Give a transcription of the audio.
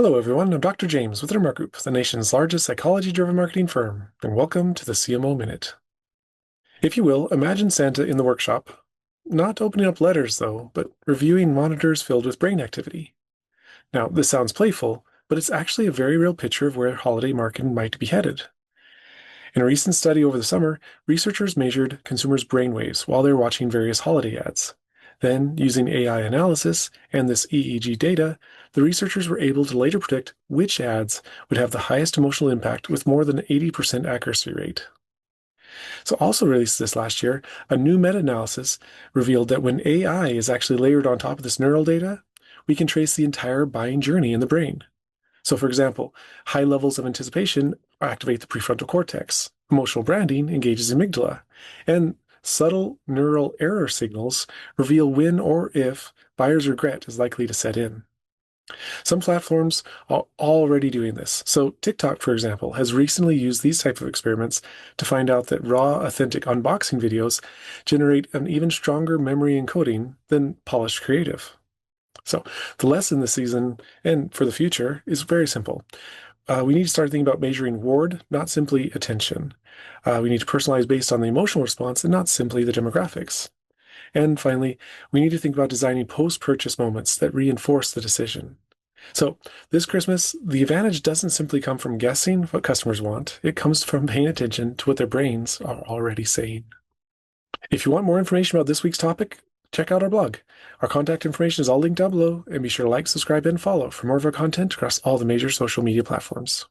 Hello, everyone. I'm Dr. James with Intermark Group, the nation's largest psychology-driven marketing firm, and welcome to the CMO Minute. If you will, imagine Santa in the workshop, not opening up letters, though, but reviewing monitors filled with brain activity. Now, this sounds playful, but it's actually a very real picture of where holiday marketing might be headed. In a recent study over the summer, researchers measured consumers' brainwaves while they were watching various holiday ads. Then, using AI analysis and this EEG data, the researchers were able to later predict which ads would have the highest emotional impact with more than 80% accuracy rate. So, also released this last year, a new meta-analysis revealed that when AI is actually layered on top of this neural data, we can trace the entire buying journey in the brain. So, for example, high levels of anticipation activate the prefrontal cortex, emotional branding engages amygdala, and subtle neural error signals reveal when or if buyer's regret is likely to set in. Some platforms are already doing this. So TikTok, for example, has recently used these type of experiments to find out that raw, authentic unboxing videos generate an even stronger memory encoding than polished creative. So the lesson this season and for the future is very simple. We need to start thinking about measuring reward, not simply attention. We need to personalize based on the emotional response and not simply the demographics. And finally, we need to think about designing post-purchase moments that reinforce the decision. So this Christmas, the advantage doesn't simply come from guessing what customers want. It comes from paying attention to what their brains are already saying. If you want more information about this week's topic, check out our blog. Our contact information is all linked down below, and be sure to like, subscribe, and follow for more of our content across all the major social media platforms.